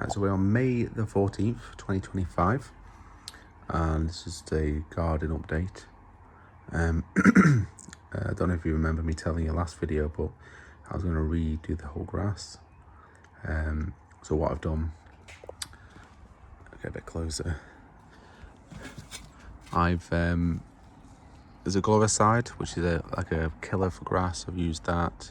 Right, so we're on May the 14th, 2025, and this is a garden update. I don't know if you remember me telling you last video, but I was going to redo the whole grass. So what I've done, get a bit closer. There's a Gloricide, which is like a killer for grass. I've used that,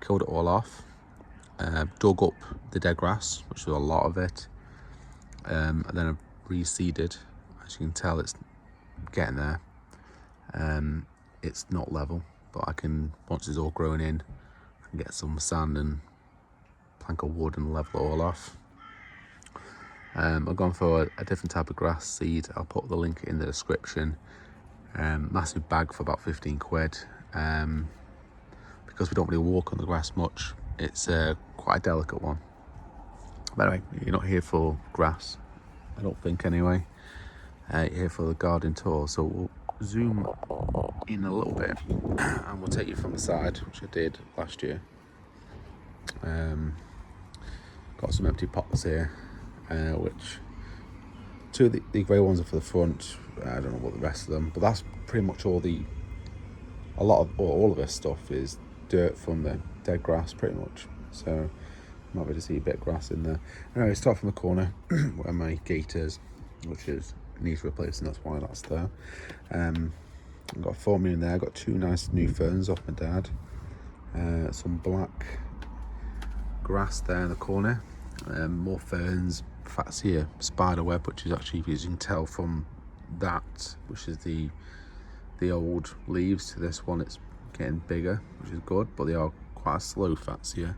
killed it all off, dug up the dead grass, which was a lot of it, and then I've reseeded. As you can tell, it's getting there. It's not level, but I can, once it's all grown in, I can get some sand and plank of wood and level it all off. I've gone for a different type of grass seed. I'll put the link in the description. Massive bag for about 15 quid. Because we don't really walk on the grass much, it's quite a delicate one. But anyway, you're not here for grass, I don't think anyway. You're here for the garden tour, so we'll zoom in a little bit and we'll take you from the side, which I did last year. Got some empty pots here, which two of the grey ones are for the front. I don't know what the rest of them, but that's pretty much all of this stuff is dirt from the dead grass pretty much. So you might be able to see a bit of grass in there. Anyway, start from the corner where my gate is, which needs replacing, that's why that's there. I've got a formula in there. I've got two nice new ferns off my dad, some black grass there in the corner, more ferns. In fact, I see a spider web, which is actually, as you can tell from that, which is the old leaves, to this one, it's getting bigger, which is good, but they are quite a slow fatsier.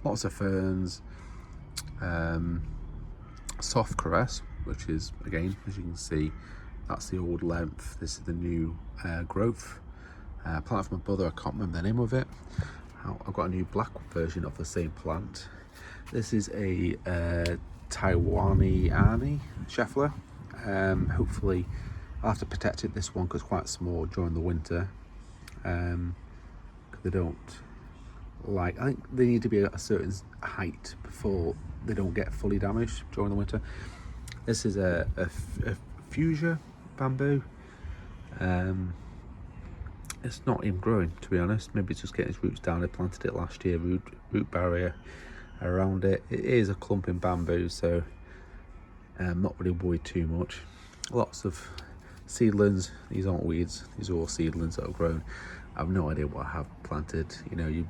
Lots of ferns, soft caress, which is, again, as you can see, that's the old length. This is the new growth. Plant from my brother, I can't remember the name of it. I've got a new black version of the same plant. This is a Taiwanese Arnie Scheffler. Hopefully I'll have to protect it, this one, because it's quite small during the winter. They don't like, I think they need to be at a certain height before they don't get fully damaged during the winter. This is a fuchsia bamboo. It's not even growing, to be honest. Maybe it's just getting its roots down. I planted it last year, root barrier around it. It is a clumping bamboo, so I'm not really worried too much. Lots of seedlings. These aren't weeds, these are all seedlings that have grown. I have no idea what I have planted. You know, you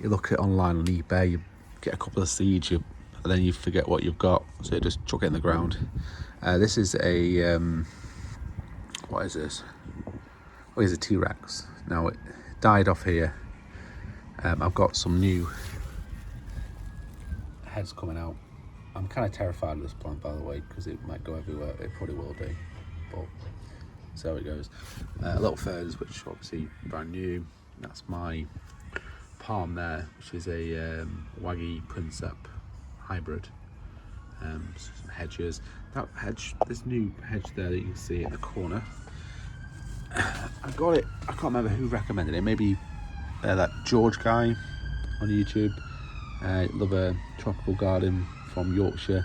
look at online on eBay, you get a couple of seeds, and then you forget what you've got, so you just chuck it in the ground. This is a what is this? Oh, it's a T-Rex. Now, it died off here. I've got some new heads coming out. I'm kind of terrified of this plant, by the way, because it might go everywhere. It probably will do, but so it goes. Little ferns, which obviously brand new. That's my palm there, which is a Waggy Princep hybrid. Some hedges. That hedge, this new hedge there that you can see in the corner, I got it, I can't remember who recommended it. Maybe that George guy on YouTube, love a tropical garden from Yorkshire.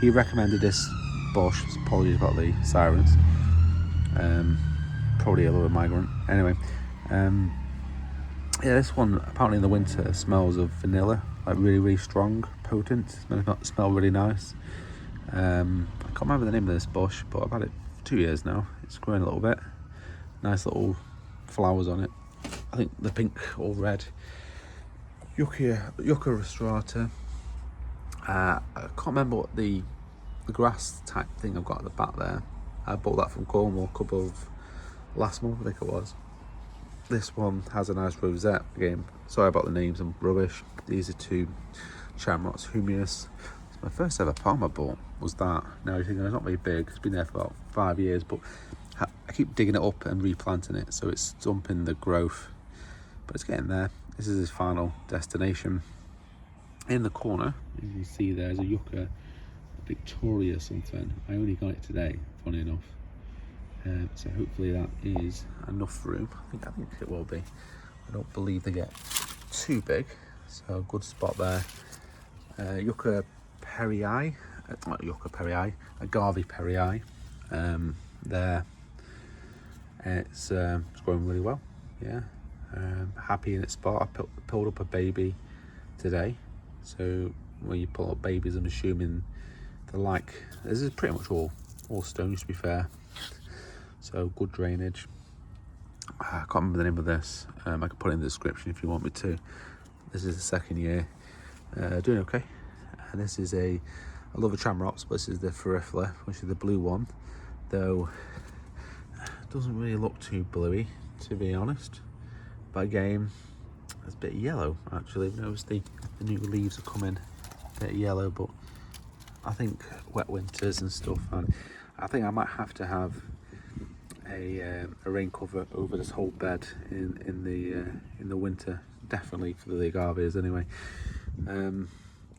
He recommended this bush. Apologies about the sirens. Probably a little migrant. Anyway, yeah, this one apparently in the winter smells of vanilla, like really strong, potent. Smell really nice. I can't remember the name of this bush, but I've had it for 2 years now. It's growing a little bit. Nice little flowers on it. I think the pink or red. Yucca rostrata. I can't remember what the grass type thing I've got at the back there. I bought that from Cornwall a couple of last month, I think it was. This one has a nice rosette. Again, sorry about the names, I'm rubbish. These are two Shamrocks humius. It's my first ever palm I bought, was that. Now you're thinking it's not very big, it's been there for about 5 years, but I keep digging it up and replanting it, so it's stumping the growth, but it's getting there. This is his final destination. In the corner, as you see, there's a Yucca Victoria something. I only got it today, funny enough. So hopefully that is enough room. I think it will be. I don't believe they get too big, so good spot there. Yucca Perrii, not Yucca Perrii, Agave Perrii. There, it's growing really well. Yeah, happy in its spot. I pulled up a baby today. So when you pull up babies, I'm assuming they're like, this is pretty much all stones, to be fair. So good drainage. I can't remember the name of this. I can put it in the description if you want me to. This is the second year. Doing okay. And this is I love the Chamaerops, but this is the Pterophila, which is the blue one. Though, it doesn't really look too bluey, to be honest. But again, it's a bit yellow, actually. I've noticed the new leaves are coming a bit yellow, but I think wet winters and stuff, and I think I might have to have a rain cover over this whole bed in the winter, definitely for the agaves anyway.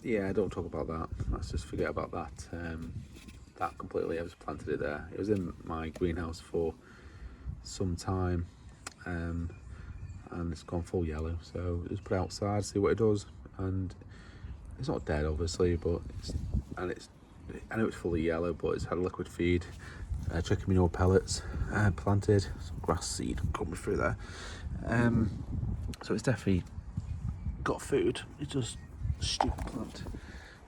Yeah, don't talk about that. Let's just forget about that. That completely. I just planted it there. It was in my greenhouse for some time, and it's gone full yellow. So just put it outside, see what it does, and it's not dead, obviously, but I know it's fully yellow, but it's had a liquid feed. Chicken manure pellets, planted some grass seed coming through there. So it's definitely got food. It's just a stupid plant.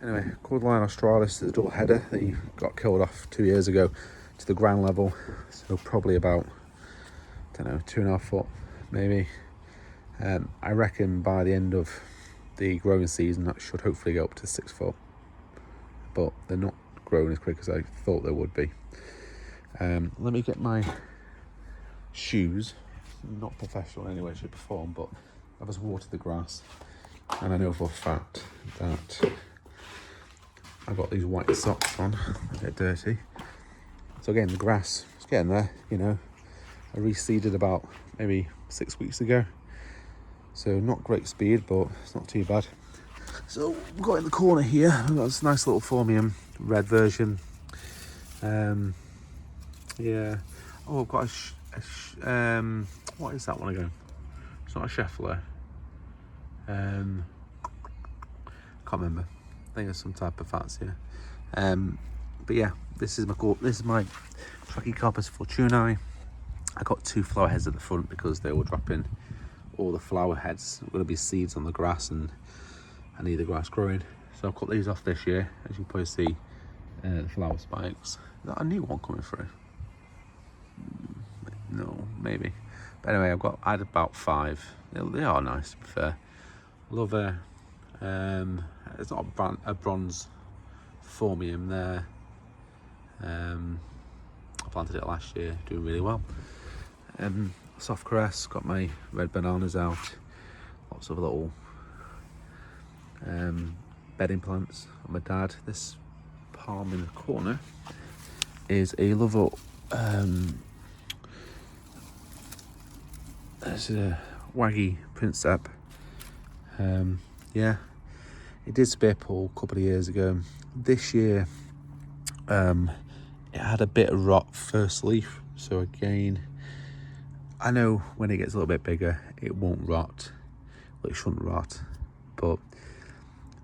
Anyway, Cordyline australis is a double header that he got killed off 2 years ago to the ground level. So probably about, I don't know, 2.5 foot maybe. I reckon by the end of the growing season that should hopefully go up to 6 foot. But they're not growing as quick as I thought they would be. Let me get my shoes. Not professional in any way, shape or form, but I've just watered the grass, and I know for a fact that I've got these white socks on. They get dirty. So again, the grass is getting there, you know. I reseeded about maybe 6 weeks ago. So not great speed, but it's not too bad. So we've got in the corner here, I've got this nice little Formium red version. Yeah. Oh, I've got what is that one again? It's not a Scheffler. Can't remember. I think it's some type of Fatsia. But yeah, this is my Trachycarpus fortunei. I got 2 flower heads at the front because they were dropping all the flower heads. There will be seeds on the grass, and I need the grass growing. So I've cut these off this year. As you can probably see, the flower spikes. Is that a new one coming through? No, maybe. But anyway, I had about 5. They are nice, to be fair. Love it's not a bronze Formium there. I planted it last year, doing really well. Soft caress, got my red bananas out. Lots of little bedding plants on my dad. This palm in the corner is a lovely this is a Waggy Princep. Yeah, it did spear pull a couple of years ago. This year it had a bit of rot first leaf, so again, I know when it gets a little bit bigger it won't rot. Well, it shouldn't rot, but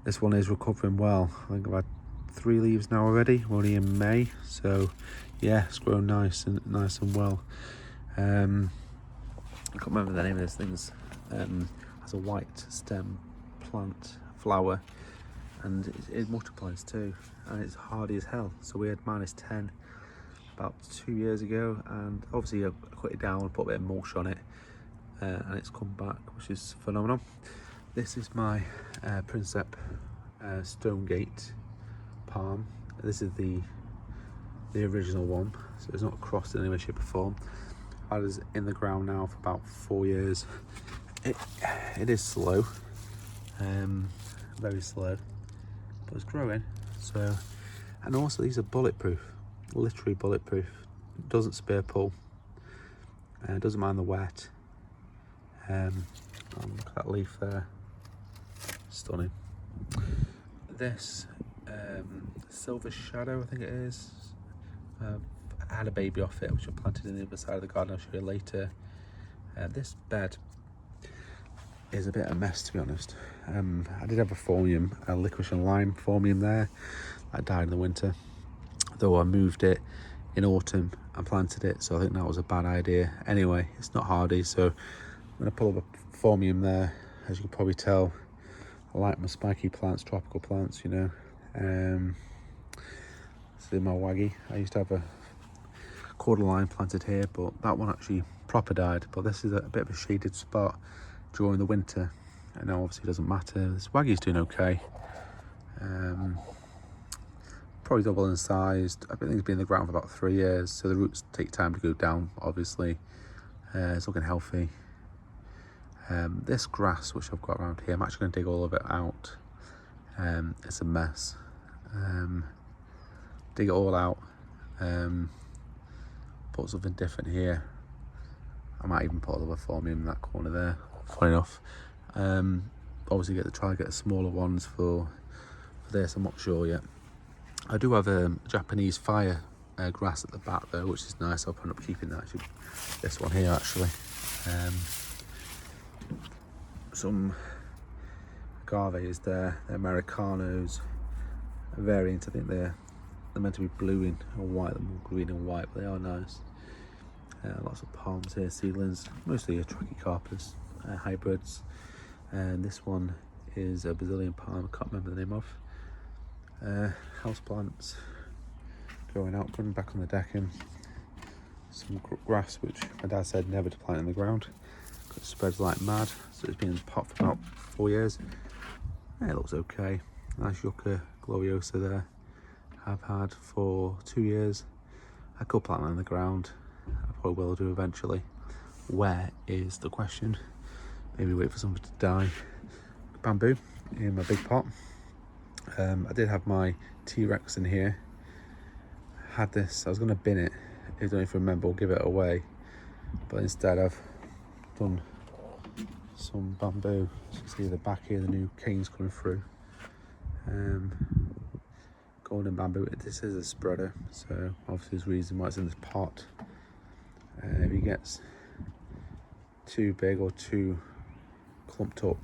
this one is recovering well. I think I've had 3 leaves now already. We're only in May, so yeah, it's grown nice and well. I can't remember the name of this thing's. Has a white stem plant flower, and it multiplies too, and it's hardy as hell. So we had -10 about 2 years ago, and obviously I cut it down and put a bit of mulch on it, and it's come back, which is phenomenal. This is my Princep Stonegate palm. This is the original one, so it's not crossed in any way, shape or form. I was in the ground now for about 4 years. It is slow, very slow, but it's growing. So, and also these are bulletproof, literally bulletproof. It doesn't spear pull, doesn't mind the wet. Look at that leaf there, stunning. This Silver Shadow, I think it is. I had a baby off it, which I planted in the other side of the garden. I'll show you later. This bed, is a bit of a mess, to be honest. I did have a phormium, a licorice and lime phormium there. That died in the winter, though I moved it in autumn and planted it, so I think that was a bad idea. Anyway, it's not hardy, so I'm going to pull up a phormium there. As you can probably tell, I like my spiky plants, tropical plants, you know. This is my waggy. I used to have a cordyline planted here, but that one actually proper died. But this is a bit of a shaded spot during the winter, and now obviously it doesn't matter. This waggy's doing okay. Probably double in size. I think it's been in the ground for about 3 years, so the roots take time to go down, obviously. It's looking healthy. This grass which I've got around here, I'm actually going to dig all of it out. It's a mess. Dig it all out. Put something different here. I might even put a little phormium in that corner there. Funny enough. Obviously try to get the smaller ones for this. I'm not sure yet. I do have a Japanese fire grass at the back though, which is nice. I'll end up keeping that. Actually, this one here actually. Some agaves there. They're Americanos. A variant. I think they're meant to be blue and white, they're more green and white, but they are nice. Lots of palms here, seedlings, mostly Trachycarpus hybrids. And this one is a Brazilian palm, I can't remember the name of. House plants growing out, putting back on the decking. Some grass which my dad said never to plant in the ground, it spreads like mad, so it's been in the pot for about 4 years. Yeah, it looks okay. Nice Yucca gloriosa there. I've had for 2 years. I could plant them in the ground. I probably will do eventually. Where is the question? Maybe wait for something to die. Bamboo in my big pot. I did have my T-Rex in here. Had this, I was going to bin it. I don't even remember or give it away. But instead I've done some bamboo. As you can see the back here, the new canes coming through. Golden bamboo. This is a spreader, so obviously there's a reason why it's in this pot. If it gets too big or too clumped up,